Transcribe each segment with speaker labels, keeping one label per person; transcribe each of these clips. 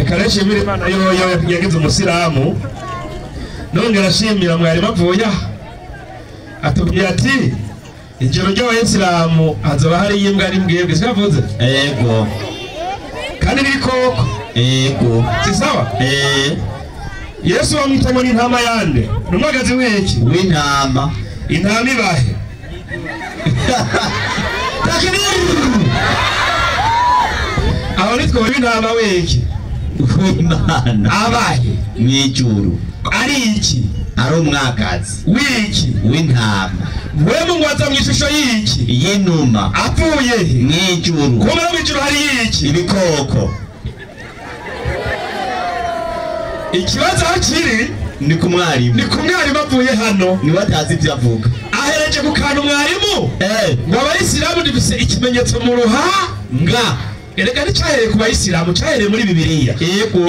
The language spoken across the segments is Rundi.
Speaker 1: reka nshimire Imana yoyo yagize umusiramu nongera ashimira mwari bavuye atubwiye ati ijoro ry'abayisilamu hazoba hari imbwa ari mbwebwe sikavuze
Speaker 2: yego
Speaker 1: kandi n'ibikoko
Speaker 2: yego
Speaker 1: si sawa Yesu wamwitamo n'intama yande n'umwagazi w'iki
Speaker 2: w'intama
Speaker 1: intama ibahe aho nitwo w'intama w'iki
Speaker 2: w'Imana
Speaker 1: abahe
Speaker 2: mw'ijuru
Speaker 1: ari iki
Speaker 2: ari umwagazi
Speaker 1: w'iki
Speaker 2: w'intama
Speaker 1: wewe ngwaza mw'ishusho y'iki
Speaker 2: y'inuma
Speaker 1: apfuye
Speaker 2: mw'ijuru
Speaker 1: kumara mw'ijuru hari iki
Speaker 2: ibikoko
Speaker 1: ikibazo aho kiri
Speaker 2: ni ku mwarimu
Speaker 1: avuye hano
Speaker 2: niwe atazi ibyo avuga
Speaker 1: ahereje ku kantu mwarimu ngo abayisilamu dufise ikimenyetso mu ruhanga erega nticahereye ku bayisilamu cahereye muri bibiliya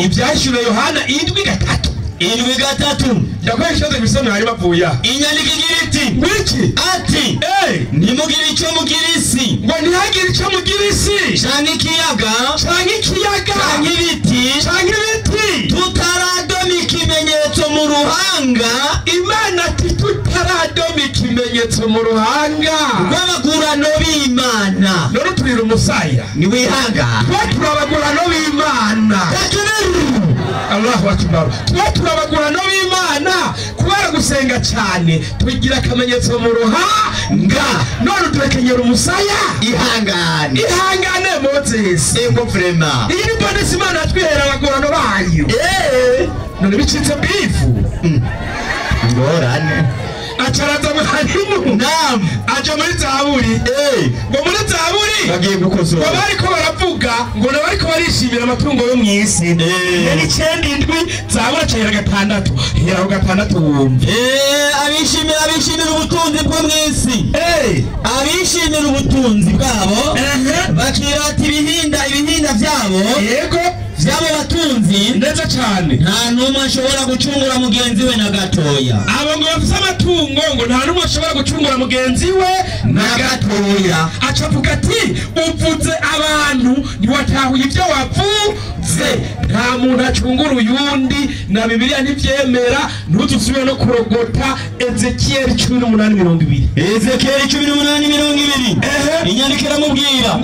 Speaker 1: ivyahishuriwe Yohana 7:3 ndakwega ikibazo gifise mwarimu avuye
Speaker 2: inyandiko igira iti
Speaker 1: wiki
Speaker 2: ati ntimugire icyo mugira isi
Speaker 1: ngo ntihagire icyo mugira isi
Speaker 2: canke ikiyaga
Speaker 1: canke ibiti
Speaker 2: tutaradoma ikimenyetso mu ruhanga
Speaker 1: Imana ati tutaradoma ikimenyetso mu ruhanga
Speaker 2: rw'abagurano b'Imana
Speaker 1: none turira umusaya
Speaker 2: niwihangana
Speaker 1: turabagurano b'Imana Allahu akbar turabagurano b'Imana kubera gusenga cyane tugira akamenyetso mu ruhanga none turekenyera umusaya ihangane Moses
Speaker 2: ego vrema
Speaker 1: iyi ni bonus Imana twihera abagurano bayo none bicitse bifu
Speaker 2: ngorane
Speaker 1: acaraza mwarimu aja muri Zaburi ngo muri Zaburi
Speaker 2: bagiye gukosora
Speaker 1: ngo bariko baravuga ngo nabariko barishimira amatungo yo mw'isi ni 9:7 Zaburi acahera 6 heraho 6 wumve
Speaker 2: abishimira ubutunzi bwo mw'isi abishimira ubutunzi bwabo bakirata ibihinda vyabo
Speaker 1: yego
Speaker 2: vyabo batunzi
Speaker 1: neza cyane
Speaker 2: nta numwe ashobora gucungura mugenzi we na gatoya
Speaker 1: abo ngo bafise amatungo ngo nta numwe ashobora gucungura mugenzi we
Speaker 2: na gatoya
Speaker 1: acavuga ati uvuze abantu ntiwatahuye ibyo wavuze nta muntu acungura uyundi na Bibiliya ntivyemera ntuzusubire no kurogota Ezekiel 18:20
Speaker 2: Ezekiel 18:20 inyandiko iramubwira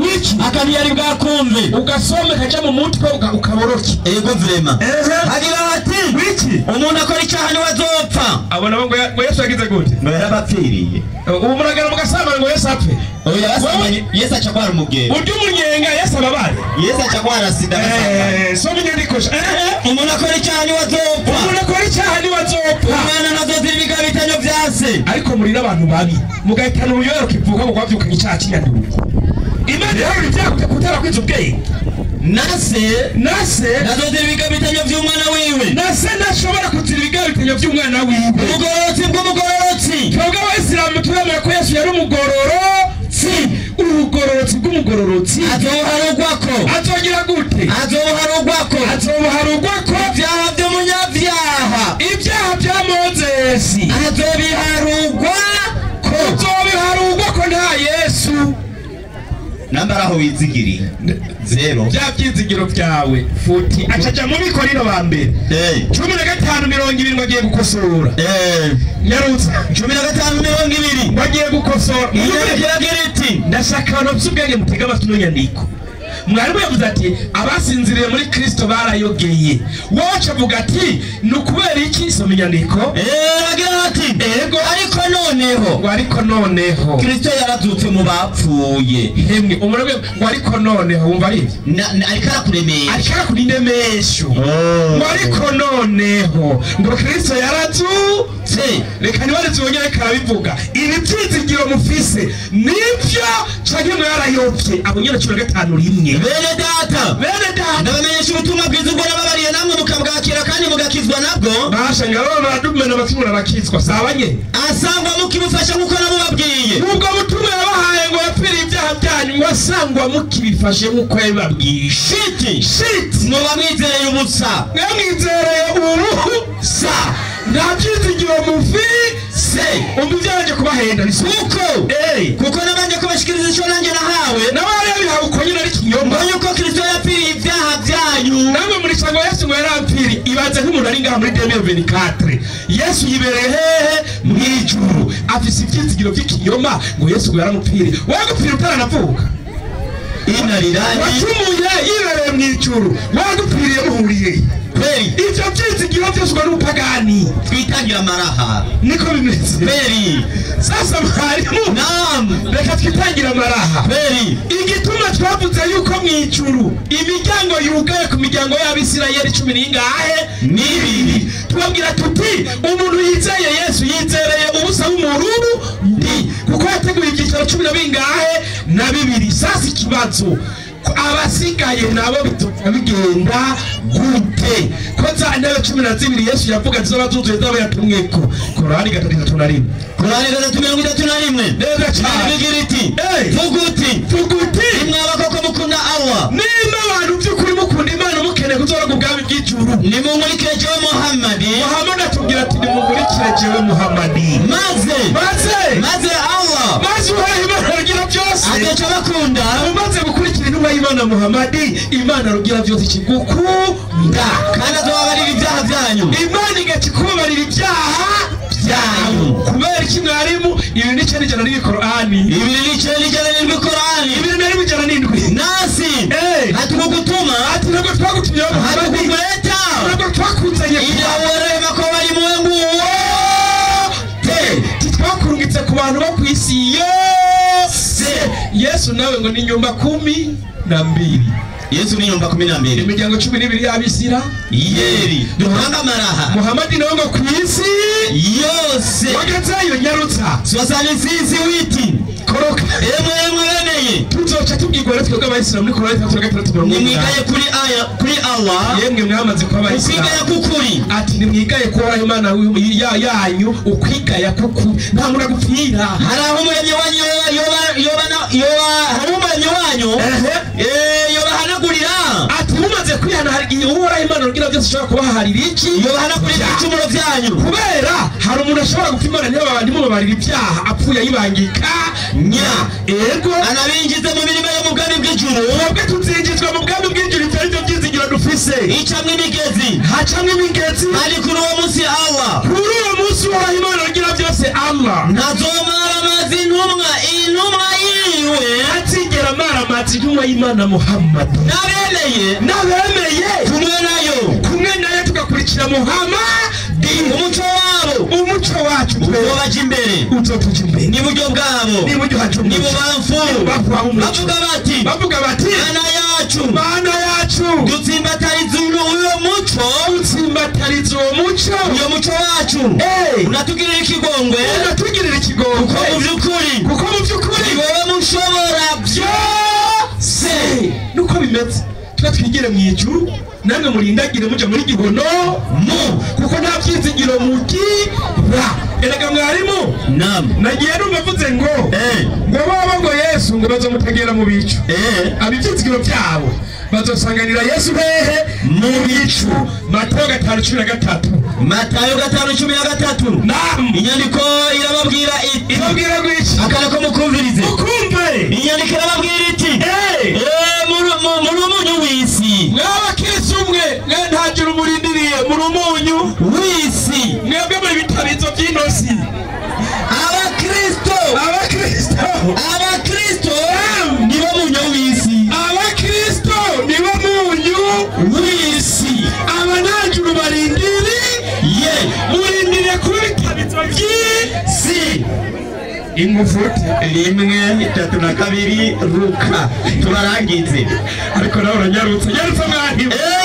Speaker 2: akantu yari bwakumve
Speaker 1: ugasome kaja mu mutwe ukaboroki
Speaker 2: ego vrema hagira ati umuntu akora icyaha ni wazopfa
Speaker 1: abona ngo Yesu yagize gute
Speaker 2: ngo yarabapfiriye
Speaker 1: ubu muragara mugasambana ngo Yesu apfe
Speaker 2: Yesu acakwara umugeni
Speaker 1: uryo umunyenga Yesu ababare
Speaker 2: Yesu acakwara sida
Speaker 1: so munyandiko
Speaker 2: umuntu akora icyaha ni wazopfa umwana nazoza ibigabitanyo vyase
Speaker 1: ariko muri n'abantu babi mugahitana uruyoyo kivuga ngo kwavyukanye icyaha cy'inyanduruko Imana yawe byakuta kutara kwiza ubwenge nase
Speaker 2: nazoza ibigabitanyo vy'umwana wiwe
Speaker 1: nase nashobora kuzira ibigabitanyo vy'umwana wiwe
Speaker 2: ubugororotsi bw'umugororotsi
Speaker 1: twebwe abayisilamu turemera ko Yesu yari ubugororotsi bw'umugororotsi azogira gute azobuharugwako
Speaker 2: ibyaha by'umunyabyaha
Speaker 1: ibyaha bya Mozesi azobiharugwako nta Yesu
Speaker 2: nambaraho wizigiriye 0
Speaker 1: bya byizigiro byawe futi acaja mu bikorino ba mbere 15:20 bagiye gukosora nyarutse
Speaker 2: 15:20
Speaker 1: bagiye gukosora
Speaker 2: iti
Speaker 1: ndashaka no byubwenge mutega amatwi nyandiko mwarimu yavuze ati abasinziriye muri Kristo barayogeye wacha avuga ati nukubera iki so nyandiko
Speaker 2: agira ati
Speaker 1: ego
Speaker 2: ariko noneho Kristo yarazutse mu bapfuye
Speaker 1: hemwe umurebe ngo ariko noneho wumva ari
Speaker 2: ariko
Speaker 1: arakurindemesho ariko noneho ngo Kristo yarazutse reka nibaretse wongere karabivuga ibi byizigiro mufise nivyo canke mwarayopye abonyera 15:1
Speaker 2: bene data ndabamenyesha ubutumwa bwiza ubwo nababariye namwe mukabwakira kandi mugakizwa nabwo
Speaker 1: bashanga baradumena abatumura bakizwa sabanye
Speaker 2: asangwa mukibufasha nkuko nabubabwiye
Speaker 1: ubwo butumwa yabahaye ngo yapfire ibyaha byanyu ngo asangwa mukibifashe nkuko yababwiye shit
Speaker 2: muba mwizereye ubusa
Speaker 1: mwizereye ubusa nta byizigiro mufise umuvyaje kubahenda
Speaker 2: kuko nabanje kubashikiriza ico nanjye nahawe
Speaker 1: nabaye bihawe uko nyine ari kinyoma
Speaker 2: yuko Kristo yapfiriye ibyaha byanyu
Speaker 1: namwe muri gusa ngo Yesu ngo yarampfiri ibaze nk'umuntu ari ngaha muri 2024 Yesu yibereye hehe mwijuru afise ivyizigiro vy'ikiyoma ngo Yesu ngo yaramupfiri wagupfira utaranavuka
Speaker 2: inariraye
Speaker 1: wacumuye yibereye mwijuru wagupfiriye muhuriye
Speaker 2: kweli
Speaker 1: ivyo vyizigiro vyose ngo n'upagani
Speaker 2: twitangira maraha
Speaker 1: niko bimeze
Speaker 2: kweli
Speaker 1: sasa mwarimu
Speaker 2: naam
Speaker 1: reka twitangira maraha
Speaker 2: kweli
Speaker 1: igituma twavuze yuko mwijuru imiryango yugaye ku miryango y'Abisirayeli 10 n'ingahe n'ibiri tubabwira tuti umuntu yizeye Yesu yizereye ubusa bw'umururu ndi kuko yateguye ibyicaro 10 na bingahe na bibiri sasa ikibazo abasigaye nabo bitoka bigenda gute ko za ntebe 12 Yesu yavuga zizoba zuzuye zaba yatumweko Korani 3:1
Speaker 2: Korani 3:31
Speaker 1: neza cyane
Speaker 2: bigira iti tuguti mwaba koko mukunda Allah
Speaker 1: nimba abantu by'ukuri mukunda Imana mukeneye kuzora ku bwami bw'ijuru
Speaker 2: nimumurikire jewe Muhammad
Speaker 1: atubwira ati nimumurikire jewe Muhammad maze Allah Imana rugira byose
Speaker 2: agaca bakunda
Speaker 1: umaze gukurikira intumwa y'Imana Muhammad Imana rugira byose ikigukunda
Speaker 2: kandi azobabarira ibyaha byanyu
Speaker 1: Imana igakikubarira ibyaha byanyu kubera iki mwarimu ibi ni cyane cyane ni Korani
Speaker 2: nasi hatukugutuma
Speaker 1: ntabwo twagutumye
Speaker 2: hatukuleta
Speaker 1: ntabwo twakuzanye
Speaker 2: inaworema ko bari mu
Speaker 1: titwakurungitse ku bantu bo kwisi yose Yesu nawe ngo ni nyumba 12
Speaker 2: Yesu ni nyumba 12
Speaker 1: imiryango 12 y'Abisirayeli
Speaker 2: duhanga maraha
Speaker 1: Muhammad nawe ngo kwisi
Speaker 2: yose
Speaker 1: wagazayo nyarutsa
Speaker 2: sisi witi
Speaker 1: koroka
Speaker 2: beneye
Speaker 1: tuzoca tubwirwa natwe bw'Abayisilamu muri Korani 3:3
Speaker 2: nimwigaye kuri Allah
Speaker 1: yemwe mwamaze kuba Abayisilamu
Speaker 2: ukwigaya kukuri
Speaker 1: ati nimwigaye kuba Imana yanyu ukwigaya kukuri nta muntu agupfira
Speaker 2: hari aho umuremyi wanyu yobahanagurira
Speaker 1: ati mumaze kwihana hari igihe Uhoraho Imana rugira byose ushobora kubaharira iki
Speaker 2: yobahanagurira ibicumuro byanyu
Speaker 1: kubera hari umuntu ashobora gupfa Imana niyo babandi mubabarira ibyaha apfuye ayibangika ego
Speaker 2: anabinjize mu mirimo yo mu bwami bw'ijuru
Speaker 1: twebwe tuzinjizwa mu bwami bw'ijuru itari byo byizigiro dufise
Speaker 2: hacamwo imigezi
Speaker 1: kandi
Speaker 2: kuri uwo munsi Allah
Speaker 1: Uhoraho Imana rugira byose Allah
Speaker 2: ntazomara amazi intumwa yiwe
Speaker 1: atigera amara amazi intumwa y'Imana Muhammad n'abemeye kumwe nayo tugakurikira Muhammad umuco wacu
Speaker 2: uzobaje imbere
Speaker 1: n'iburyo bwabo
Speaker 2: n'ibubamfu bavuga bati mana yacu dutsimbatariza uwo muco wacu unatugirira ikigongwe kuko mu by'ukuri ni wowe mushobora byose
Speaker 1: nuko bimeze twigire mu ijuru namwe murindagire muja muri gihono kuko nta byizigiro mugira erega mwarimu nagiye numva mvuze ngo baba Yesu ngo bazomutegera mu bicu abibyizigiro byabo bazosanganira Yesu hehe mu bicu Matayo 5:13 naam
Speaker 2: inyandiko irababwira
Speaker 1: gwiki
Speaker 2: akana ko mukumvirize inyandiko irababwira iti muri umunyu w'isi
Speaker 1: mw'abakristo umwe ntagira umurindiriye muri umunyu
Speaker 2: w'isi
Speaker 1: mwebwe muri bitarizo by'inosi
Speaker 2: abakristo nibo munyu w'isi
Speaker 1: nibo munyu
Speaker 2: w'isi
Speaker 1: abanajuru barindiriye murindiriye kuri bitarizo by'isi
Speaker 2: ingufute 1:32 Luka tubarangize
Speaker 1: ariko nawe uranyarutse mwari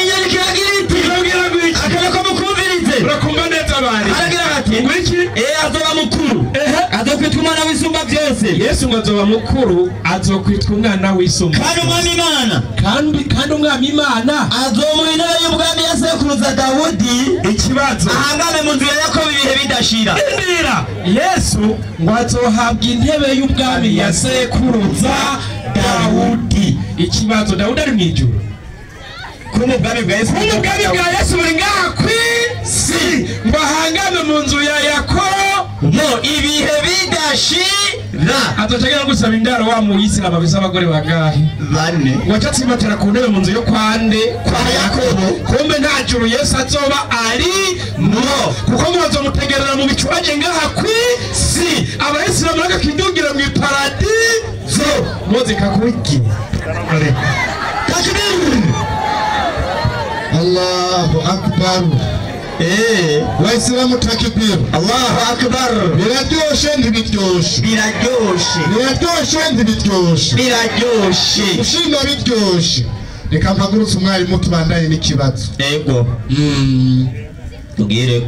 Speaker 2: yandikiragira iti akana ko mukumvirize
Speaker 1: urakumva neza bari
Speaker 2: aragira ati azoba mukuru azokwitwa umwana w'isumba byose
Speaker 1: Yesu ngo azoba mukuru azokwitwa umwana w'isumba
Speaker 2: kandi umwami Imana azomuha intebe y'ubwami ya sekuruza Dawudi
Speaker 1: ikibazo
Speaker 2: ahangame mu nzira Yakobo ibihe bidashira
Speaker 1: Yesu ngo azohabwa intebe y'ubwami ya sekuruza Dawudi ikibazo Dawudi ari mw'ijuru
Speaker 2: kumubwami bwa Yesu
Speaker 1: buri ngaha kw'isi ngo ahangame mu nzu ya Yakobo
Speaker 2: ibihe bidashira
Speaker 1: azocagira gusaba indaro wa muyisilamu abisa abagore bagahe
Speaker 2: bane
Speaker 1: wacatsimatira ku ntebe mu nzu yo kwande kwa Yakobo kumbe nta juru Yesu azoba ari mo kuko muzomutegerera mu bicubaje ngaha kwisi abayisilamu bagakidugira mu iparadizo moze kakuiki takbir
Speaker 3: Allahu akbar. Waisilamu takbir.
Speaker 2: Allahu akbar.
Speaker 3: Biraryoshe ntibiryoshe.
Speaker 2: Biraryoshe.
Speaker 3: Biraryoshe ntibiryoshe.
Speaker 2: Biraryoshe.
Speaker 3: Ushima biryoshe. Reka mpagurutse umwarimu tubandanye n'ikibazo.
Speaker 2: Ego. Tugire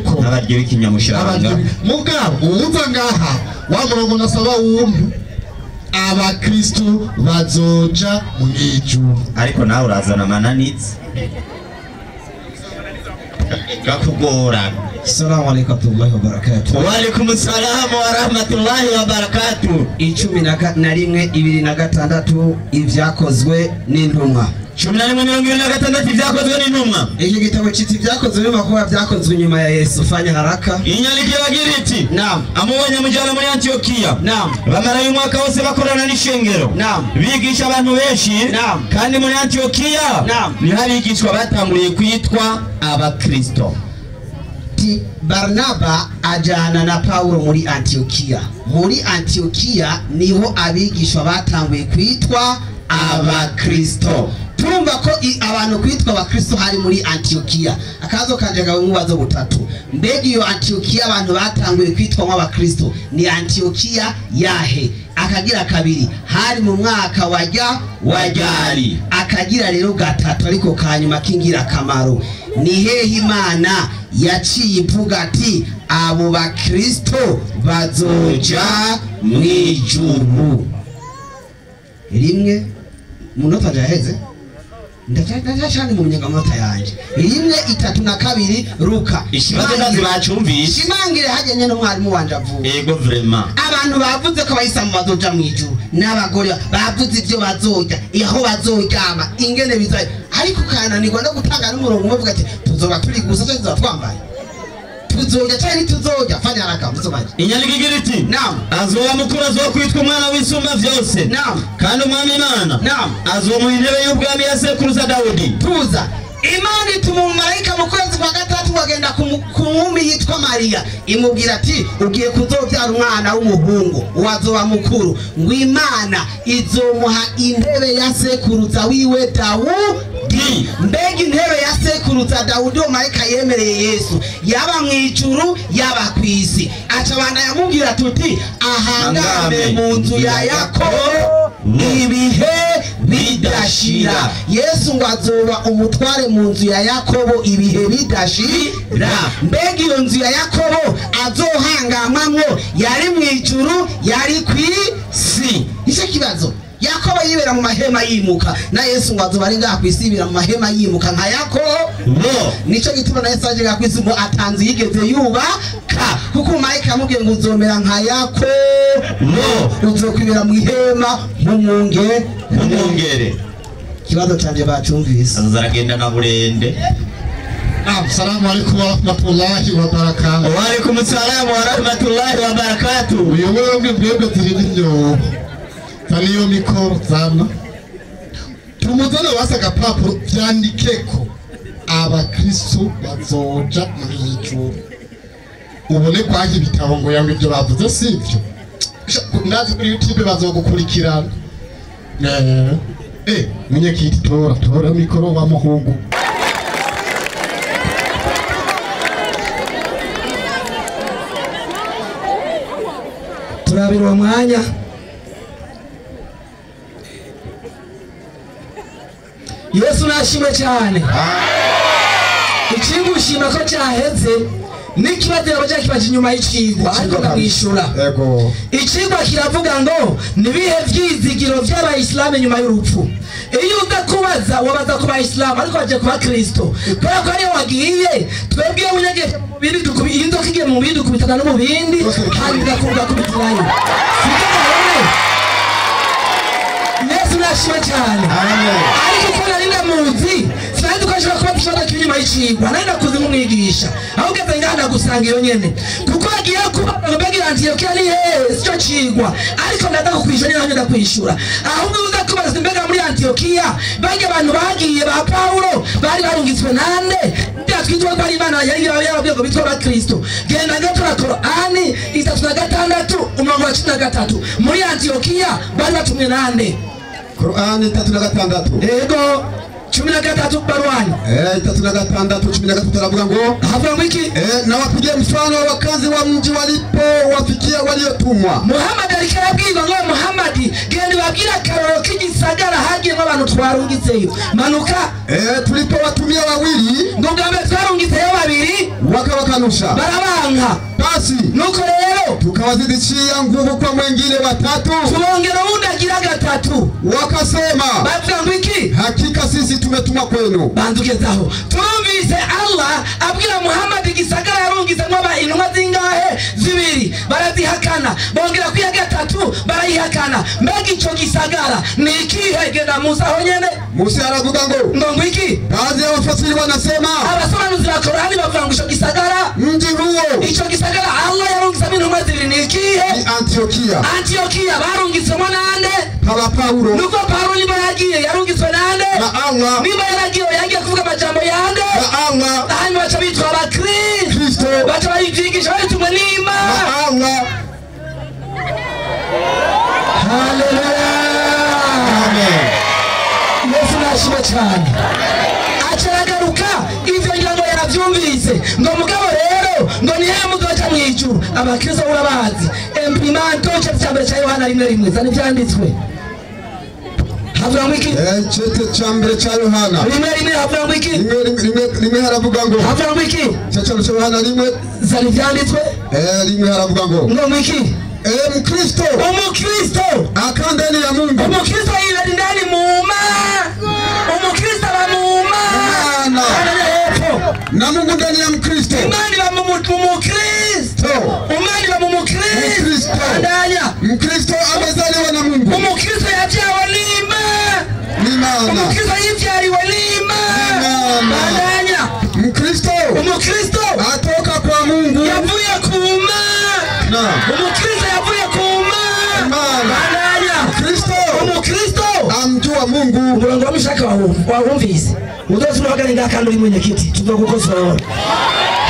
Speaker 2: ko abaryo b'ikinyamushanga
Speaker 3: mugabo uza ngaha wa murongo nasaba wumve abakristo bazoja mu ijuru
Speaker 2: ariko nawe urazana amananitsi gakugora.
Speaker 4: Assalamu alaikum warahmatullahi wabarakatuh.
Speaker 2: Wa alaikum assalam warahmatullahi wabarakatuh.
Speaker 4: 11 26 ivyakozwe n'intumwa
Speaker 2: 11:26 ivyakozwe n'intumwa.
Speaker 4: Iki gitabo citi ivyakozwe n'abakuba vyakozwe nyuma ya Yesu. Fanya haraka.
Speaker 2: Inyandiko bagira iti
Speaker 4: naam
Speaker 2: amubonye mujana muri Antiokia
Speaker 4: naam
Speaker 2: bamara y'umwaka wose bakorana n'ishengero
Speaker 4: naam
Speaker 2: bigisha abantu benshi
Speaker 4: naam
Speaker 2: kandi muri Antiokia
Speaker 4: naam
Speaker 2: niho abigishwa batanguriye kwitwa abakristo.
Speaker 4: Barnaba ajana na Paulo muri Antiokia. Muri Antiokia niho abigishwa batanguye kwitwa abakristo. Turumva ko abantu kwitwa abakristo hari muri Antiokia. Akazo kanje gamubazo butatu. Mbega iyo Antiokia abantu batanguye kwitwa abakristo ni Antiokia yahe? Akagira kabiri hari mu mwaka wajari. Akagira rero gatatu ariko kanyuma kingira kamaro. Ni hehe Imana yaciye ivuga ati abo bakristo bazoja mu ijuru? Rimwe munota jaheze ndacane mu munyagamota yanje 1:32 Luka.
Speaker 2: Ikibazo nazi bacumvise
Speaker 4: shimangire hajyanye no mwarimu wanje avuga.
Speaker 2: Ego vraiment
Speaker 4: abantu bavuze ko bayisama bazoja mu ijuru n'abagore bavuze ivyo bazoja aho bazoryama ingene bizaye ariko kananirwa no gutanga n'umurongo uvuga ati tuzoba turi gusa tuzoba twambaye tuzoja cyane tuzoja. Fanya haraka musomaji.
Speaker 2: Inyandiko igira iti
Speaker 4: naam
Speaker 2: azoba mukuru azokwitwa umwana w'isumba vyose
Speaker 4: naam
Speaker 2: kandi umwami Imana
Speaker 4: naam
Speaker 2: azomuha intebe y'ubwami ya sekuruza Dawudi.
Speaker 4: tuza Imana ituma umumarayika mu kwezi kwa gatatu wagenda ku nkumi yitwa Mariya imubwira ati ugiye kuzobyara umwana w'umuhungu wazoba mukuru ngo Imana izomuha intebe ya sekuruza wiwe Dawudi. Mbega intebe ya sekuruza Dawudi umumarayika yemereye Yesu yaba mu ijuru yaba kwisi. Acabana yamubwira tuti ahangame mu nzu ya Yakobo ibihe bidashira. Yesu ngo azoba umutware mu nzu ya Yakobo ibihe bidashira. Mbega iyo nzu ya Yakobo azohangamamwo yari mu ijuru yari kwisi? Icyo kibazo Yakobo yibera mu mahema yimuka na Yesu ngo azoba ari ngaha kwisibira mu mahema yimuka nka Yakobo. Nico gituma na Yesu aje ngaha kwisi ngo atanze yigeze yubaka kuko umarayika yamubwiye ngo uzomera nka Yakobo uzokwibera mu ihema nk'umwungere. Kibazo canje bacumvise
Speaker 2: azaragenda na burende.
Speaker 3: Assalamu alaikum warahmatullahi wabarakatuh.
Speaker 2: Wa alaikum assalam warahmatullahi wabarakatuh.
Speaker 3: Uyu mwebwe tirinyo taniyo mikoro zana tumuzana wasaga papuro vyandikeko abakristo bazoja mu ijuru. Ubone kwaje bitabo ngo yange ibyo bavuze sivyo. Ndazi kuri YouTube bazogukurikirana. Minye kiti tora mikoro wa muhungu.
Speaker 4: turabira umwanya Yesu nashimwe cyane. Ikigushima ko cyaheze n'ikibazo yabaje kibaje inyuma y'icigwa ariko namwishura.
Speaker 3: Yego.
Speaker 4: Icigwa kiravuga ngo nibihe vyizigiro vy'abayisilamu nyuma y'urupfu. Iyo udakubaza wabaza ku bayisilamu ariko baje kuba Kristo. Kubera ko ariyo wagiye twebwe unyegeje mu mubiri dukubita inzoka igiye mu mubiri dukubitana no mu bindi kandi gakuga kubitirayo. Yesu nashimwe cyane. Ariko ko nari ndamuzi sinari dukoresha kuba dushaka
Speaker 1: nyuma y'icigwa nari nakuze nk'umwigisha aho ugeze ngana gusanga iyo nyene kuko agiye kuba ngo mbega Antiokia ni hehe sico cigwa ariko ndaza kukwishura nyine ndakwishura ahubwo uza kubaza mbega muri Antiokia bage abantu bagiye ba Paulo bari barungitswe nande twitwa ko ari Imana yari yarabwiye ngo bitwa abakristo genda ngatora Korani 36 umurongo wa 13 muri Antiokia bari batumwe nande
Speaker 3: Korani 36
Speaker 1: yego 13 barwani
Speaker 3: 36 13 aravuga ngo
Speaker 1: havuga ngo iki
Speaker 3: na wapigie mfano wakazi wa mji walipo wafikia waliotumwa.
Speaker 1: Muhammad alikabwirwa ngo Muhammad genda babwira karoro k'igisagara hagiye abantu twarungitseyo manuka
Speaker 3: tulipo watumia wawili
Speaker 1: ngo ngambe twarungitseyo babiri
Speaker 3: wakawakanusha
Speaker 1: barabanka
Speaker 3: basi
Speaker 1: nuko rero
Speaker 3: tukawazidishia nguvu kwa mwingine watatu
Speaker 1: tuongera undagira gatatu
Speaker 3: wakasema
Speaker 1: bavuga ngo iki
Speaker 3: hakika sisi tumetumwa kwenu.
Speaker 1: Bandukezaho turumvise Allah abwira Muhammad igisagara yarungize nk'aba intumwa zingahe zibiri barazihakana bongera kwiya gatatu barayihakana mbega ico gisagara ni ikihe genda Musa ho nyene
Speaker 3: Musa aravuga ngo
Speaker 1: iki
Speaker 3: baadhi ya wafasiri wanasema
Speaker 1: abasobanuzi ba Qur'ani bavuga ngo ico gisagara
Speaker 3: mji huo
Speaker 1: ico gisagara Allah yarungize intumwa zibiri ni ikihe
Speaker 3: ni Antiokia
Speaker 1: barungitse mo nande
Speaker 3: Papa Paulo
Speaker 1: nuko Paulo niba yagiye yarungitswe nande
Speaker 3: na Allah
Speaker 1: niba yagiye kuvuga amajambo yande
Speaker 3: na Allah
Speaker 1: hanyuma baca bitwa abakristo baca bayigisha bayitumwe n'Imana
Speaker 3: na Allah.
Speaker 1: Haleluya
Speaker 3: Amen.
Speaker 1: Yesu nashimwe cyane acaragaruka ivyo ngira ngo yaravyumvise ngo mugabo rero ngo niye muzoca mwijuru abakristo urabazi imprimento cyambere cya Yohana 1:1 zani vyanditswe havuga ngo iki
Speaker 3: Chete cha mbere cha Yohana
Speaker 1: 1:1 havuga ngo iki
Speaker 3: rimwe haravuga ngo
Speaker 1: havuga ngo iki
Speaker 3: cha Yohana 1
Speaker 1: zani vyanditswe
Speaker 3: rimwe haravuga ngo
Speaker 1: iki
Speaker 3: Mkristo
Speaker 2: akandani ya Mungu
Speaker 1: umukristo yibera ndani muuma umukristo ba muuma
Speaker 2: na Mungu ndani ya Mkristo
Speaker 1: imani ba mumukristo umani ba mumukristo ndanya
Speaker 2: Mkristo amezaliwa na Mungu
Speaker 1: umukristo yabyawe n'Imana umukristo yibyariwe n'Imana ndanya umukristo
Speaker 2: atoka kwa Mungu
Speaker 1: yavuye ku Mana umukristo yavuye ku Mana umukristo
Speaker 2: amjua Mungu
Speaker 1: umurongo w'amashaka wawumvise udoze urahagana ngakandi uri mwenyekiti tuzogukosora.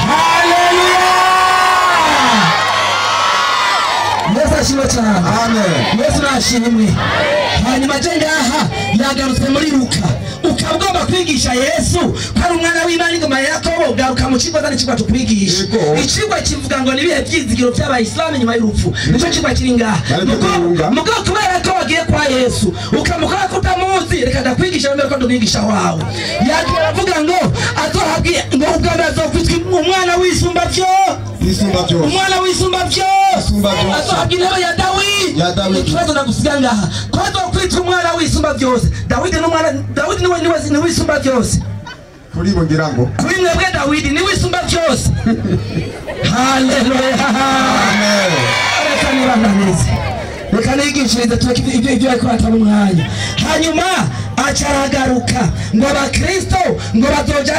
Speaker 1: Haleluya Yesu ashimwe cyane
Speaker 2: amen
Speaker 1: Yesu nashimwe hanyuma je ngaha yagarutse muri Luka ukabugomba kwigisha Yesu ko umwana w'Imana ingoma ya Yakobo garuka mu kigo zani kigwa tukwigisha ikigwa kivuga ngo nibihe byizigiro by'abayisilamu nyuma y'urupfu nico kigwa kiri ngaha mugo kubera ko wagiye kwa Yesu ukamukora kutamuzi reka ndakwigisha mbere ko ndubigisha wawe yavuga ngo azohabwiye ngo ubwami azokwitwa umwana w'isumba byo umwana w'isumba byo azohabwiye intebe ya Dawidi ikibazo nagusiga ngaha ko azokwitwa umwana w'isumba byose Dawidi ni wisumba byose
Speaker 3: kuri bo ngira ngo
Speaker 1: kuri mwebwe Dawidi ni wisumba byose. Haleluya amen reka nibananize reka nigishirize tuke ibyo ariko ataba umwanya hanyuma acaragaruka ngo abakristo ngo bazoja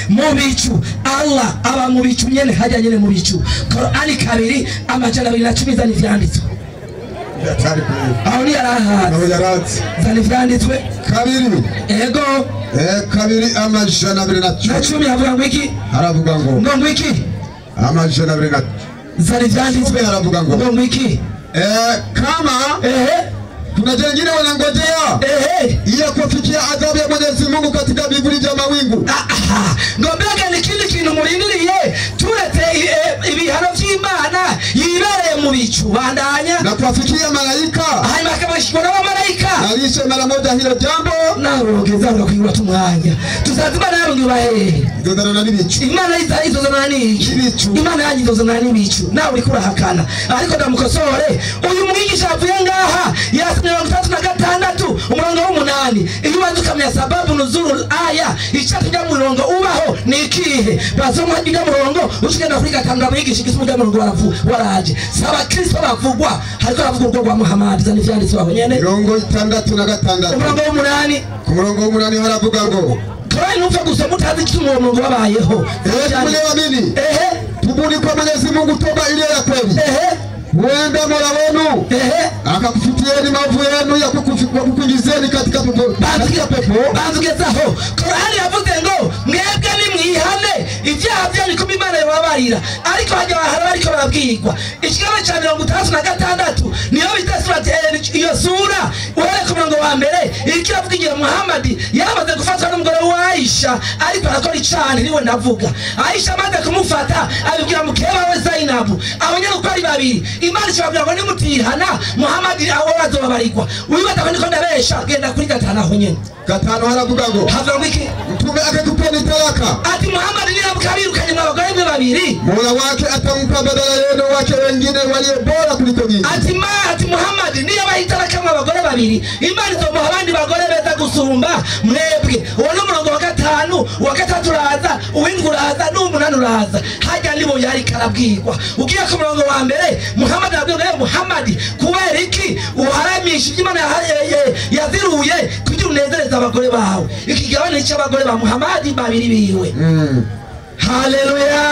Speaker 1: mu bicu Allah aba mu bicu nyene hajya nyene mu bicu Qur'ani 2:210 zani vyanditswe aho ni yarahatse zani vyanditswe
Speaker 3: kabiri
Speaker 1: ego
Speaker 3: kabiri 210
Speaker 1: havuga ngo iki
Speaker 3: haravuga ngo
Speaker 1: iki
Speaker 3: 210
Speaker 1: zani vyanditswe
Speaker 3: haravuga ngo
Speaker 1: iki
Speaker 3: kama kuna jengine wanangojea ili kufikia adhabu ya Mwenyezi Mungu katika Biblia ya mawingu.
Speaker 1: Ngombega ni kindi kintu murindiriye turete ibihano by'Imana yibereye mu bicu bandanya
Speaker 3: na kufikia malaika
Speaker 1: hanyuma akabashikwa n'abamarayika
Speaker 3: alishe mara moja hilo jambo
Speaker 1: narogeza ngakwirwa tumwanya tuzazima nabo ngibahe
Speaker 3: ndodana na bicu
Speaker 1: Imana izozana niki Imana yanyizozana n'ibicu nawe uri kurahakana ariko ndamukosore uyu mwigisha avuye ngaha Yasmin 36 umurongo w'8 iyo badukamya sababu nuzuru aya icyatumya murongo ubaho nikihe bazomwa biga murongo ushigenda kuri gatanga mwigisha igisumuja murongo waraje saba Kristo bavugwa hariko bavugwa rwa Muhammad zani vyanditswe aho nyene
Speaker 3: mirongo 66
Speaker 1: umurongo w'8
Speaker 3: ku murongo w'8 haravuga ngo
Speaker 1: Korani numva gusa mutazi icyo uwo murongo wabayeho.
Speaker 3: Mliamini. Tubuni kwa Mwenyezi Mungu toba ile ya kweli. Huenda Mola wenu akakufutieni maovu yenu ya kukuingizeni katika pepo.
Speaker 1: Banzugezaho Korani yavuze ngo mwebwe nimwihane ibyaha byanyu ko Imana yababarira ariko hajya bahara ariko barabwirwa. Ikigaba cya 36 niyo bita iyo sura uhere ku murongo wa mbere ikiravuga igihe Muhammad yamaze gufatwa n'umugore wa Aisha ariko arakora icane niwe ndavuga. Aisha amaze kumufata abibwira mukeba we Zainabu abanyana uko ari babiri Imana cyabwira ngo nimutihana Muhammad aho bazobabarigwa. Wibaza ko niko ndabesha genda kuri 5 aho nyene
Speaker 3: 5 haravuga ngo
Speaker 1: havuga iki
Speaker 3: mtume akakupeni talaka
Speaker 1: ati Muhammad ni abukabirukanye n'abagore babiri
Speaker 3: Mola wake atampa badala yenu wake wengine walio bora kuliko nyinyi.
Speaker 1: Ati Muhammad ni abahitana kama abagore babiri Imana izomuha abandi bagore beza gusumba mwebwe. Uwo n'umurongo wa 5 wa 3 uraza uw'indwi uraza n'umunani uraza hajya nibo yari karabwirwa. Ugiye ku murongo wa mbere Muhammad abwira Muhammad kubera iki uharamisha Imana yaziruye kugira unezereza abagore bawe. Ikigabane cy'abagore ba Muhammad babiri biwe. Haleluya.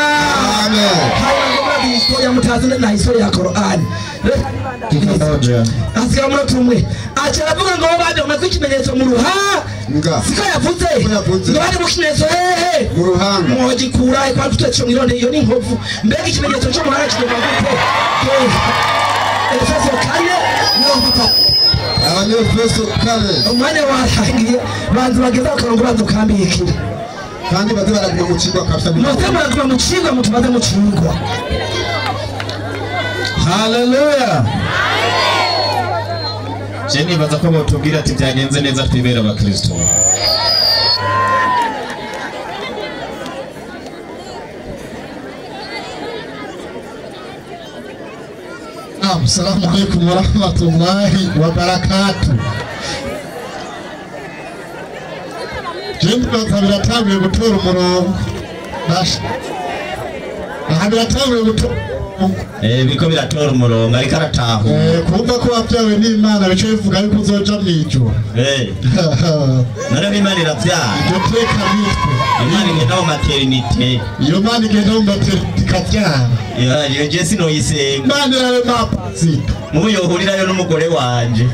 Speaker 3: Amen.
Speaker 1: Haleluya. Historia mutazi na historia ya Qur'an. Asiga muri tumwe. Acha ravuga ngo bade umwe kwikimenyetso mu ruhanga. Siko yavuze. Bade mu kimenyetso
Speaker 3: mu ruhanga.
Speaker 1: Moji kuraye kwa tutecho milonde iyo ni nkovu. Mbega ikimenyetso cyo muhara kigomba gute. Efeso 4:3.
Speaker 3: Efeso 4.
Speaker 1: Umwanya warangiye bantu bageza bakango bazukambikira.
Speaker 3: Kandi baze baraguma mu kigwa kabisa.
Speaker 1: Mutema baraguma mu kigwa mutubaze mu kigwa.
Speaker 2: Haleluya. Jeni baza ko botubwira ati byagenze neza twibera abakristo.
Speaker 3: Assalamu alaikum wa rahmatullahi wa barakatuh. Jeni batabira tabiye gutora umurongo. Biratanguye gutora.
Speaker 2: Biko biratora umurongo ariko arataho.
Speaker 3: Kumva ko wabyawe n'Imana bice bivuga yuko uzoja mwijuru.
Speaker 2: None Imana iravyara.
Speaker 3: Guteka mitwe.
Speaker 2: Imana igenda mu maternité.
Speaker 3: Iyo Imana igenda mu maternité kavyara.
Speaker 2: Iyo je sinoyisenga.
Speaker 3: Imana irabe mapasi.
Speaker 2: Muyo hurirayo n'umugore wanje.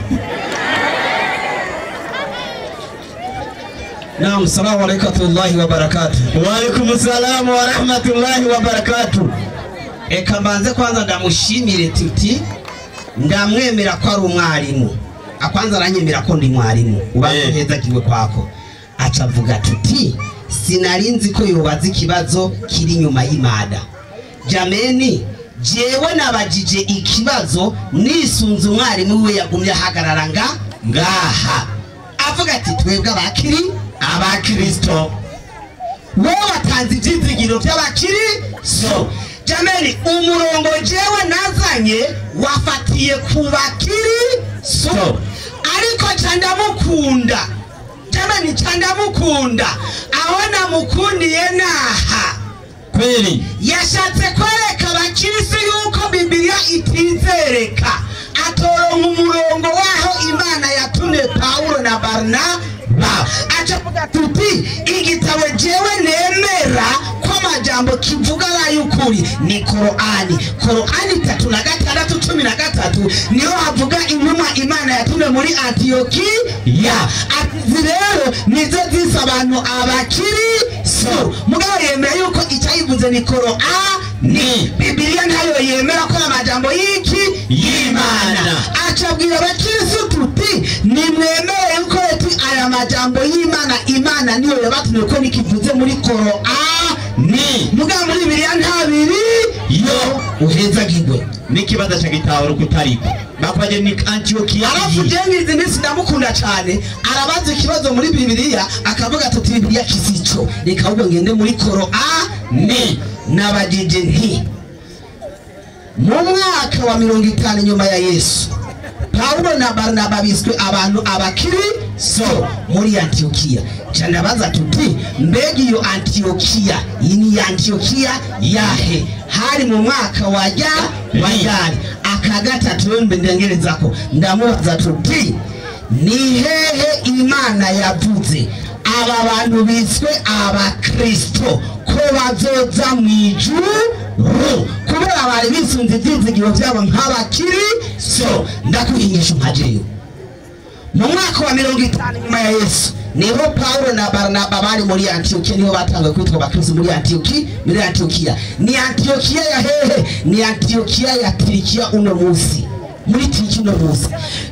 Speaker 1: Naam, salamu alaykum wa barakatuh.
Speaker 2: Wa alaykum assalam wa rahmatullahi wa barakatuh.
Speaker 4: Eka mbanze kwanza ndamushimire tuti ndamwemera ko ari umwarimu. Akwanza aranyemera ko ndi mwarimu. Ubakuheza kiwe kwako. Acavuga tuti sinarinzi ko yobaza ikibazo kiri nyuma y'imada. Jameni jewe nabajije ikibazo nisunze umwarimu we yagumye ahagarara ngaha. Avuga ati twebwe abakristo. Wowe watanze ibyizigiro by'abakristo. Jameni umurongo jewe nazanye wafatiye ku bakristo. Ariko candamukunda. Jameni candamukunda. Aho namukundiye naha.
Speaker 2: Kweli
Speaker 4: yashatse kwereka abakristo yuko Bibiliya itizereka. Atoronka umurongo waho Imana yatumye Paulo na Barnaba. Acavuga tuti igitabo jewe nemera ko amajambo kivuga y'ukuri ni Qur'ani. Qur'ani 3:6-13 niyo havuga intumwa Imana yatumye muri Antiokiya. Ati rero nizo zisa abantu abakristo. Mugabo yemera yuko icyayivuze ni Qur'ani. Bibiliya ntayo yemera ko amajambo y'Imana. Acabwira abakristo tuti nimwemere yuko aya majambo y'Imana Imana niyo yabatumye ko nikivuze muri Qur'ani. Mugabo muri Bibiliya ntabiri yo uhezagirwe.
Speaker 2: Nikibaza cyagitahura kutariko. Bakwaje ni Antiokiya.
Speaker 4: Arafu jengize nisi ndamukunda cyane. Arabaza ikibazo muri Bibiliya akavuga tuti Bibiliya kisico. Reka ubwo ngende muri Qur'ani. Nabajije nti mu mwaka wa 50 nyuma ya Yesu Paulo na Barnaba biswe abantu abakristo muri Antiokiya. Chandabaza tuti mbegi yo Antiokiya ini Antiokiya yahe hari mu mwaka wa yari akagata tuwembe ndengerezako ndamubaza tuti ni hehe Imana yavuze aba bantu biswe abakristo ko bazoza mu ijuru kubera bari bisunze ibyizigiro byabo nk'abakristo. ndakuhingisha nkajeyo mu mwaka wa 50 nyuma ya Yesu niho Paulo na Barnaba bari muri Antiokia, niho batangiye kwitwa abakristo muri Antiokia. Ni Antiokia ya hehe? Ni Antiokia ya Tirikia uno munsi, muri Tirikia uno munsi.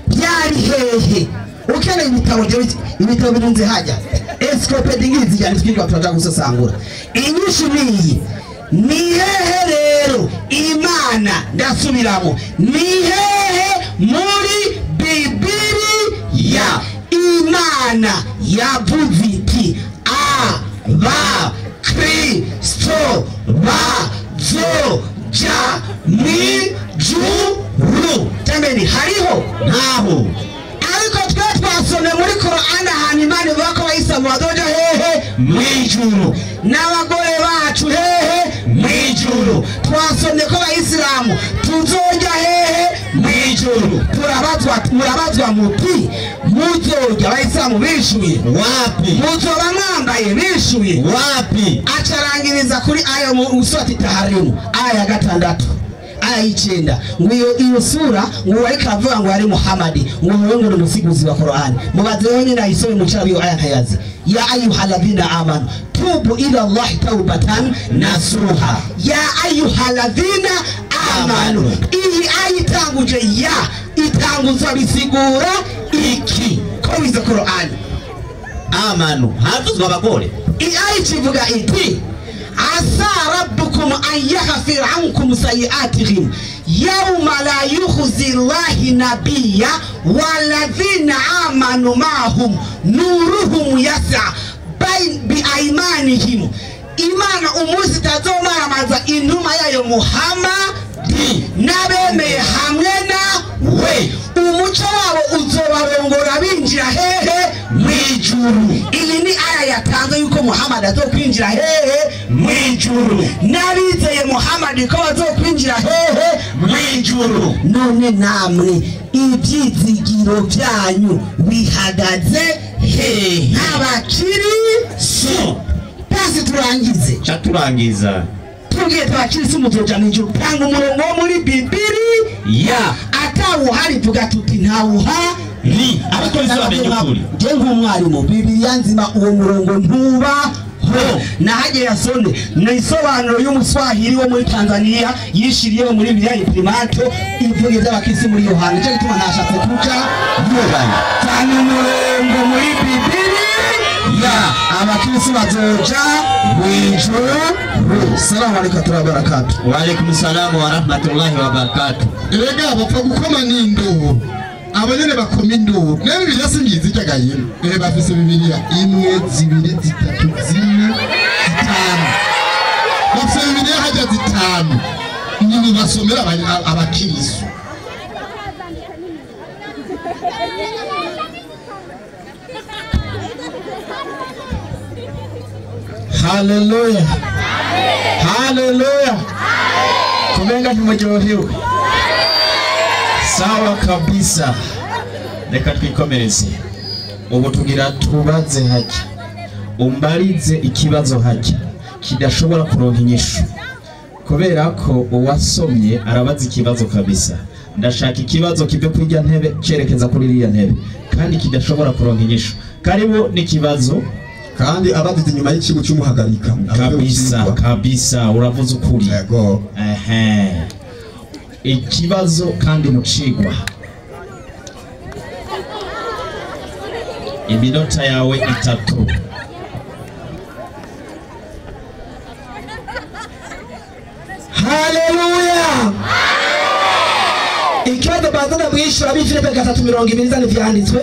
Speaker 4: Byari hehe? Ukeneye ibitabo birunze hajya encyclopedia ngizi yanditswe turaja gusasangura. Inyishu niyi ni hehe rero? Imana ndasubiramo, ni hehe muri Biblia? Imana yavuze iti abakristo bazoja mw'ijuru. Tambeni hariho ntaho, ariko twe twasomye muri Korani ahantu Imana ivuga ko abayisilamu bazoja hehe? Mw'ijuru. N'abagore bacu hehe? Mw'ijuru. Twasomye ko abayisilamu tuzoja hehe? Mw'ijuru. Murabazwa muti muzoja abayisilamu bishuye wapi? Muzoba mwambaye bishuye wapi? Acarangiriza kuri ayo mu surati Taharimu aya 6 aya 9 ngo iyo sura ngo ariko avuga ngo ari Muhammad ngo ni umusiguzi wa Qur'ani. Mubazeho nyine ayisome mu cyabiyo aya ntayazi. Ya ayyuhalladhina amanu tubu ila Allah tawbatan nasuha. Ya ayyuhalladhina amanu, iyi ayitanguje ya itanguzwa bisigura iki ko bize Qur'ani. Amanu havuzwa abagore. Iyi ayikivuga iti asa rabbukum an yaghfir ankum sayi'atihim yawma la yukhzi Allahi nabiyya walladhina amanu ma'hum nuruhum yas'a bi aymanihim. Imana umunsi tazomaramaza inuma yayo Muhammadi n'abemeye hamwe na we, umuco wabo uzobarongora binjira hehe? Mw'ijuru. Iyi ni aya yatanze yuko Muhammad azokwinjira hehe? Mw'ijuru. N'abizeye Muhammad ko bazokwinjira hehe? Mw'ijuru. None namwe ibyizigiro byanyu bihagaze hehe? Abakristo. Basi turangize. Chaturangiza. Tugiye twakirisa umuzoja mw'ijuru. Tanga umurongo muri Biblia atawuhari tuga tuti ntawuhari. Abakozi bamenye ukuri. Je nk'umwarimu Biblia nzima uwo murongo ntuba ho nahaje yasonde n'isobanuro y'umuswahili wo muri Tanzania yishiriyeho muri Biblia primato ivuge by'abakisi muri Yohana. Cyo gituma nashatse kuca yobanye cyane umurongo muri Biblia abakirisi bazoja mw'ijuru. Salamu alaykum wa barakatuh. Wa alaykum salam wa rahmatullahi wa barakatuh.
Speaker 3: Erega bapfa gukoma n'induru, abanyene bakoma induru. Ne Bibiliya singizi cyagaye. Bafise Bibiliya 1 2 3 4 5 bafise Bibiliya hajya 5 nyine basomera abakirisi.
Speaker 1: Hallelujah. Hallelujah. Kumenga tumejorohiwe. Sawa kabisa. Reka twikomereze. Ubu tugira tubaze haki. Umbarize ikibazo haki kidashobora kuronka inyishu. Kubera ko uwasomye arabaza ikibazo kabisa. Ndashaka ikibazo kive kujya ntebe cerekeza kuri iriya ntebe kandi kidashobora kuronka inyishu. Karibu n'ikibazo
Speaker 3: kandi abagize inyuma y'ikigo cy'umuhagarika
Speaker 1: kabisa uravuze ukuri.
Speaker 3: Yego.
Speaker 1: Ikibazo kandi mucigwa. Iminota yawe 3.
Speaker 4: Hallelujah. Ikibazo bazana bwishura b'Filipi 3:20 vyanditswe.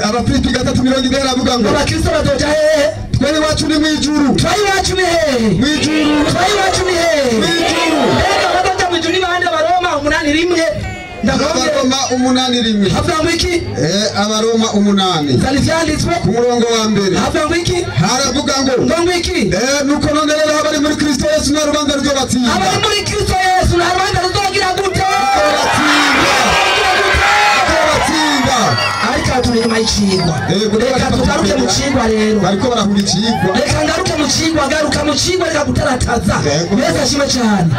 Speaker 3: Abafilipi 3:20 aravuga ngo
Speaker 4: abakristo bazoja hehe?
Speaker 3: Twari wacu ni mw'ijuru.
Speaker 4: Twari wacu ni hehe?
Speaker 3: Mw'ijuru.
Speaker 4: Twari wacu ni hehe?
Speaker 3: Mw'ijuru.
Speaker 4: Reka bazoja mw'ijuru ni bande? Abaroma 8:1.
Speaker 3: Abaroma 8:1.
Speaker 4: Havuga ngo iki?
Speaker 3: Abaroma 8.
Speaker 4: Zali vyanditswe
Speaker 3: ku murongo wa mbere.
Speaker 4: Havuga ngo iki?
Speaker 3: Haravuga ngo
Speaker 4: iki?
Speaker 3: Nuko none rero abari muri Kristo Yesu nta rubanza rw'abatsinda.
Speaker 4: Abari muri Kristo Yesu nta rubanza ruzogira gute?
Speaker 3: Batsinda.
Speaker 4: Ariko turi nyuma icigwa. Reka tugaruke mu cigwa rero.
Speaker 3: bariko barahura icigwa.
Speaker 4: Reka ngaruke mu cigwa, garuka mu cigwa, reka gutarataza. Yesu ashimwe cyane.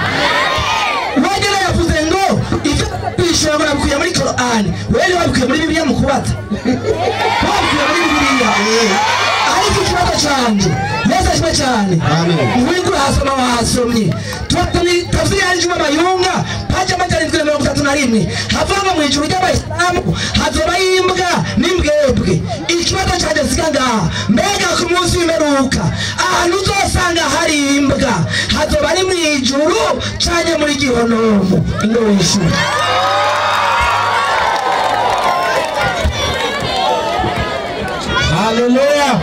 Speaker 4: Wagera yavuze ngo ivyo bishobora barabikuye muri Korani. Wewe wabikuye muri Bibiliya mu kubaza. Wabikuye muri Bibiliya. Ariko ikibazo canje. Yesu ashimwe cyane. Uwingu hasoma wahasomye. Twatani tafsiri yanjye Mayunga paja 731 havanga mu ijuru ry'abayisilamu hazoba imbwa n'imbwebwe. Ikibazo canje sikangaha mbega ku munsi w'imperuka ahantu uzosanga hari imbwa hazoba ari mu ijuru canye muri gihonomo ngo wishure.
Speaker 1: Haleluya.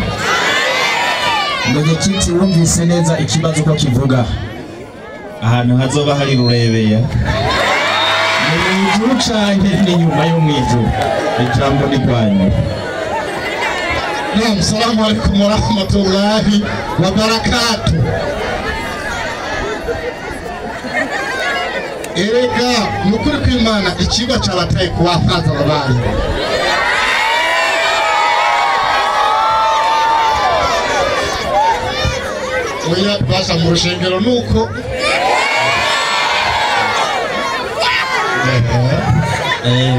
Speaker 2: Mwenyekiti wumvise neza ikibazo ko kivuga ahantu hazoba hari rurebeya ni mwijuru canke ni nyuma yo mwijuru. Ijambo ni kwanyu.
Speaker 3: Naam, salamu alaikum wa rahmatullahi wa barakatuh. Erega nukuri kw'Imana ikigo cyabataye kuwafaza babari. Oya basha mu rushengero nuko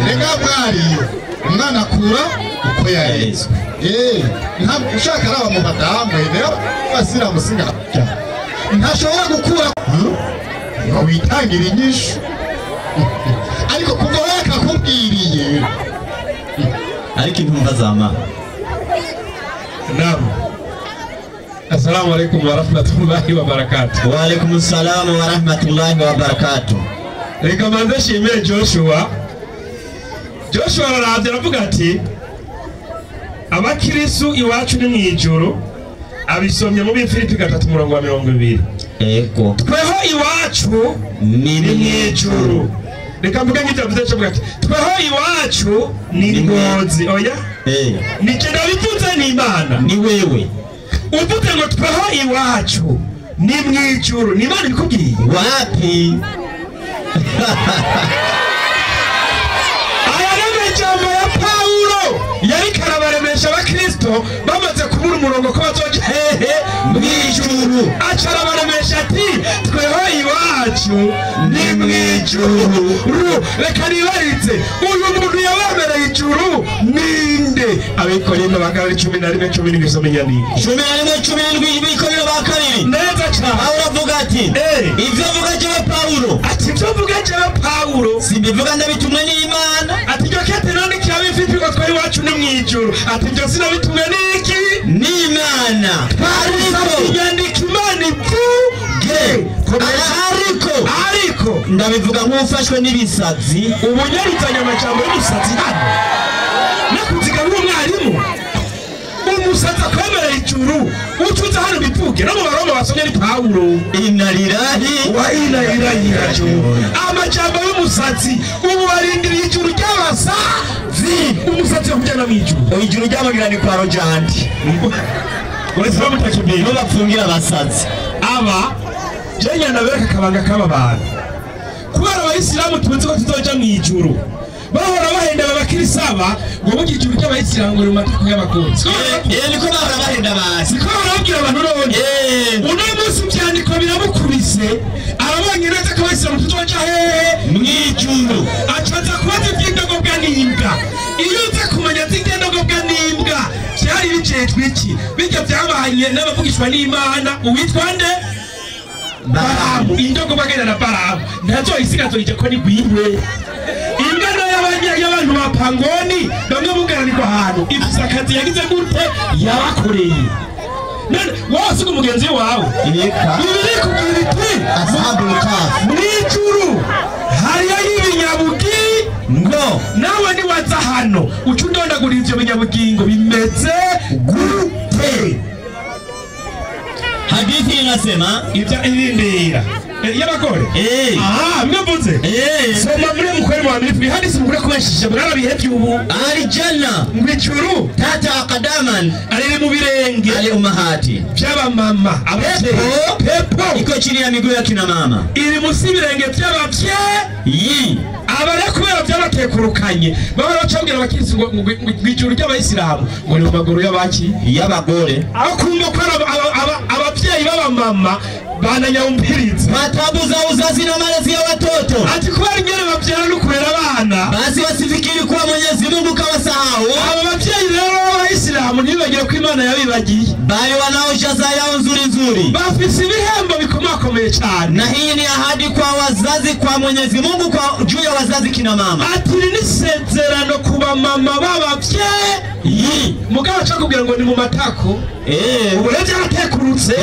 Speaker 3: rega mwari umwana akura uko yarezwe. Ntabwo ushaka araba mu badamu rero basira musinga ntashobora gukura ngo witangira inyishu ariko kuva yakakubwiriye
Speaker 2: ariko intumva zama.
Speaker 1: Naam. Assalamu alaikum wa rahmatullahi wa barakatuh.
Speaker 2: Wa alaikum assalam wa rahmatullahi wa barakatuh.
Speaker 1: Reka manze shimire Joshua. Joshua araravye aravuga ati abakirisu iwacu ni mwijuru, abisomye mu Filipi 3:20.
Speaker 2: Ego.
Speaker 1: Tweho iwacu ni mwijuru. Reka mvuge ngitavuze cyo bwati. Tweho iwacu ni Ngozi. Oya? Ni kenda bivuze ni Imana.
Speaker 2: Ni wewe.
Speaker 1: Uvuze ngo tweho iwacu ni mwijuru. Ni Imana ikubwiye.
Speaker 2: Wapi?
Speaker 1: Jambo ya Paulo yari karabaremesha abakristo bamaze kubura umurongo ko bazoja hehe mwijuru. Acarabaremesha ati tweho iwacu ni mwijuru. Reka nibaritse uyu muntu yabemereye ijuru ninde? Abikorino bakabiri 11:10 ngisome nyandiko
Speaker 2: 11:17 ibikorino bakabiri
Speaker 1: neza cyane.
Speaker 2: aho uravuga ati ivyo vuga jewe Paulo,
Speaker 1: ati ivyo vuga jewe Paulo
Speaker 2: simbivuga ndabitumwe n'Imana.
Speaker 1: ati iryo kete none kiyabe Filipi ko twari iwacu ni mwijuru. Ati ibyo sinabitumwe n'iki?
Speaker 2: N'Imana.
Speaker 1: Ariko yandika Imana ivuge. Ariko
Speaker 2: ndabivuga nk'ufashwe n'ibisazi.
Speaker 1: ubunyarutanya amajambo y'umusazi hano nakuziga n'umwarimu umusazi akwemera ijuru ucuza hano bivuge no mu Baroma basomye ni Paulo.
Speaker 2: Inna lillahi
Speaker 1: wa inna ilaihi raji'un. Amajambo y'umusazi ubu barindiriye ijuru ry'abasazi. Umusazi wakujyana mu ijuru.
Speaker 2: Ijuru ry'abagira ni kwa Rojandi.
Speaker 1: Uretse mutakimbere
Speaker 2: no bapfungira abasazi.
Speaker 1: Aba jenya nabereka kabanga kaba bantu. Kubera abayisilamu tumenze ko tuzoja mu ijuru. Bahora bahenda abakirisaba ngo bugi ijuru ry'abayisilamu ngo rumatako y'abakunzi.
Speaker 2: Niko bahora bahenda basi.
Speaker 1: Siko barabwira abantu none. Uno munsi byandiko biramukubise. Arabonye neza ko abayisilamu tuzoja hehe
Speaker 2: mwijuru.
Speaker 1: Acaza kubaza iby'indogo bwa n'imbwa. Iyo uza kumenya iby'indogo bwa n'imbwa byari bicetwe iki? Bijya byabanye n'abavugishwa n'Imana. Uwitwa nde? Baramu. Indogo bagenda na Baramu ntazo isigazo ije ko ni gwiwe. Ingano y'abantu ba Pangoni bamwe bugaranirwa ahantu ifisa akazi yagize gute yabakoreye. None wose umugenzi wawe bibiri kugira iti
Speaker 2: ashabul kahf
Speaker 1: mwijuru hariyo y'ibinyabugi ngo nawe niwaza hano ucundondagura ivyo binyabugingo bimeze gute.
Speaker 2: Hadithi inasema
Speaker 1: ivya irindira y'abagore mwavuze soma muri mukweli wa mbere hadisi mukure kubashije mwarabihevye ubu
Speaker 2: alijana
Speaker 1: ngwijuru
Speaker 2: tata aqdaman
Speaker 1: ari mu birenge
Speaker 2: ali umahati
Speaker 1: byaba mama pepo
Speaker 2: iko chini ya miguu ya kina mama
Speaker 1: iri musi birenge by'abavye abare kubera by'abatekurukanye baba bacabwira abakirisi ngo ngwijuru ry'abayisilamu ngo ni maguru y'abaki y'abagore akumva ko abavyeyi baba mama bananyaumpiriza
Speaker 2: matabu za uzazi na malezi ya watoto
Speaker 1: ati kubera ingene bavyara no kurera abana
Speaker 2: basi wasifikiri kuwa Mwenyezi Mungu kawasahau
Speaker 1: aba bavyeyi rero b'abayisilamu ntibagire ko Imana yabibagiye
Speaker 2: bali wanaoshaza yao nzuri
Speaker 1: bafise ibihembo bikomakomeye cyane
Speaker 2: na hii ni ahadi kwa wazazi kwa Mwenyezi Mungu kwa juu ya wazazi kina mama
Speaker 1: ati ni sezerano kuba mama b'abavyeyi mugabo cakubwira ngo ni mu matako ubu rero yaratekurutse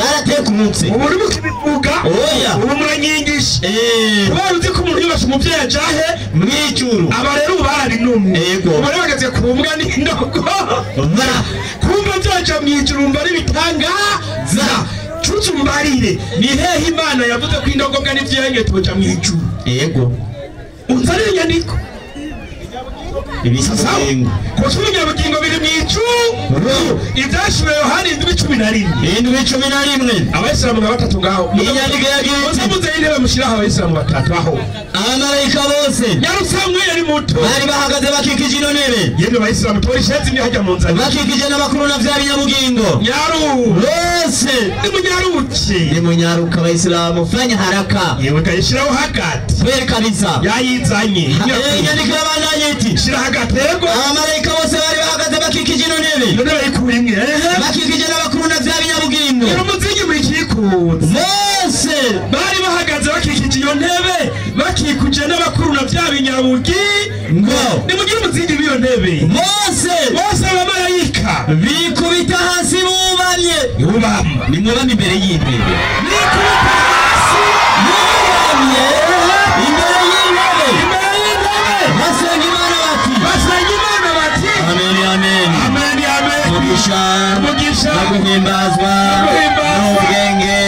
Speaker 1: ubu uri mukibivuga ubu muranyingisha kubera uzi ko umuntu yubasha umuvyeyi ajahe
Speaker 2: mwijuru
Speaker 1: aba rero ubu barabinumye ubu rero bageze ku mbwa n'indogo kumva vyaja mwijuru mba ari bitangaza cucumbarire ni hehe Imana yavuze ko indogobwa n'ivyenge toja mwijuru unzanire inyandiko
Speaker 2: ibisasengo
Speaker 1: ko cy'umunyabugingo biri mwijuru ivyashuwe Yohana 7:11 abayisilamu nga batatu ngaho
Speaker 2: inyandiko yagiye
Speaker 1: muze intebe mushiraho abayisilamu batatu aho
Speaker 2: abamarayika bose
Speaker 1: Nyarusamwe yari muto
Speaker 2: bari bahagaze bakikije ino ntebe
Speaker 1: yemwe abayisilamu torishezi ni hajya mu nzira
Speaker 2: bakikije n'abakuru na vya binyabugingo
Speaker 1: nyaru
Speaker 2: bose
Speaker 1: ni munyaruka
Speaker 2: abayisilamu fanya haraka
Speaker 1: yewe kayishiraho hagati
Speaker 2: kweli kabisa
Speaker 1: yayizanye
Speaker 2: inyandiko y'abandanye iti
Speaker 1: shira hagatego
Speaker 2: abamarayika bose bari bahagaze bakikije ino ntebe
Speaker 1: bayikurimwe
Speaker 2: bakikije n'abakuru na vya binyabugingo
Speaker 1: umuzingi muri kikuzi
Speaker 2: bose
Speaker 1: bari bahagaze bakikije iyo ntebe bakikuje n'abakuru na vya binyabugingo nimugire umuzingi w'iyo ntebe
Speaker 2: bose
Speaker 1: abamarayika
Speaker 2: bikubita hasi bubamye
Speaker 1: nimwubamye imbere y'intebe
Speaker 2: bikubita hasi bubamye imbere y'intebe basenga Imana bati amen mugisha naguhimbazwa n'ubwenge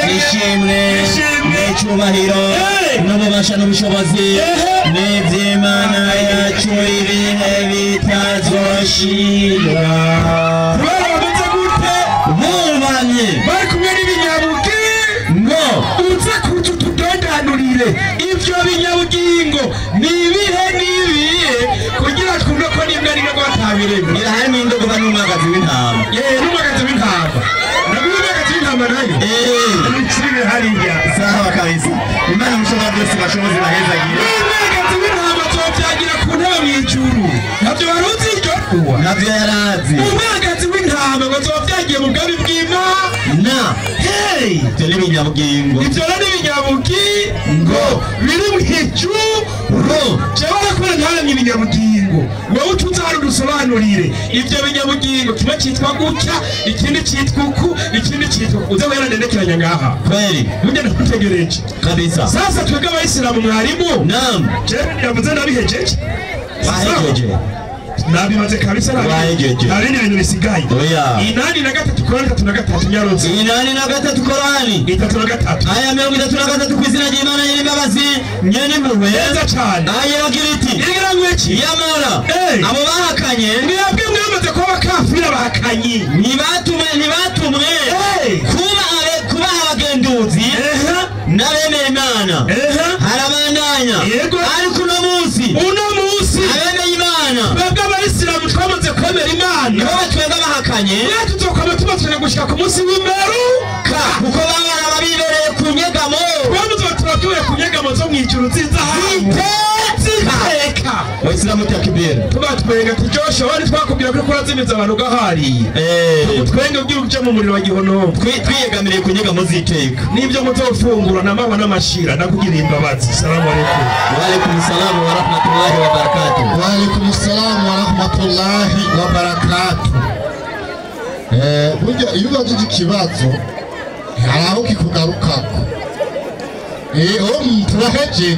Speaker 2: n'ishimwe n'icyubahiro n'ububasha n'ubushobozi n'iby'Imana yacu ibihe bitazoshira
Speaker 1: bamaze gute
Speaker 2: bubamye
Speaker 1: bari kumwe n'ibinyabugingo uze kuca utudodanurire ivyo binyabugingo nibihe kugira twumve ko n'imbwa ari nabwo batabiremye
Speaker 2: harimo indogoba n'umwagazi w'intama
Speaker 1: n'umwagazi w'intama nabwo umwagazi w'intama nayo n'ikirire hariya
Speaker 2: sawa kabisa Imana mushobora byose bashobozi bahezagire
Speaker 1: n'umwagazi w'intama azovyagira ku ntebe mw'ijuru navyo waruzi iryo
Speaker 2: navyo yarazi
Speaker 1: umwagazi w'intama ngo azovyagiye mu bwami bw'Imana ivyo n'ibinyabugingo biri mw'ijuru jewe arakora ntaramye ibinyabugingo wowe utuze hari udusobanurire ivyo binyabugingo kimwe citwa gutya ikindi citwa uku ikindi citwa uze werandendekeranya ngaha
Speaker 2: kweli
Speaker 1: burya ndakutegereje
Speaker 2: kabisa
Speaker 1: sasa twebwe abayisilamu mwarimu jewe yavuze nabihejeje
Speaker 2: wahejeje
Speaker 1: nabimaze kabisa nabindi bintu bisigaye 8:3 Korani 3:3 Nyaruzi
Speaker 2: 8:3 Korani
Speaker 1: 3:3
Speaker 2: aya 33 kwizina ry'Imana y'imbabazi nyene mpuhwe
Speaker 1: neza cyane
Speaker 2: aya bagira iti
Speaker 1: igira ngwiki
Speaker 2: yamara abo bahakanye
Speaker 1: mwebwe mwamaze kuba bakafira bahakanyi
Speaker 2: ntibatumwe kuba abagenduzi n'abemera Imana harabandanya ariko uno munsi abemera Imana
Speaker 1: twebwe abayisilamu twamaze kwemera Imana
Speaker 2: nibo twebwe bahakanye
Speaker 1: tuzokwama tubatuna gushika ku munsi w'imperuka
Speaker 2: kuko baba bibereye ku nyegamo
Speaker 1: turakiwe ku nyegamo zo mw'ijuru ziteka
Speaker 2: Waislamu takbir
Speaker 1: tubatwenga tujoshe wari twakubwira ko kurazimiza abantu gahari twenge ugira uje mu muriro wa gihono
Speaker 2: twiyegamiriye ku nyegamo ziteka
Speaker 1: nibyo muzofungura n'amahwa n'amashira nakugira imbabazi salamu alaykum
Speaker 2: wa alaykum salam wa rahmatullahi wa barakatuh
Speaker 3: wa alaykum salam wa rahmatullahi wa barakatuh burya iyo ubajije ikibazo hari aho kikugarukako turahejeje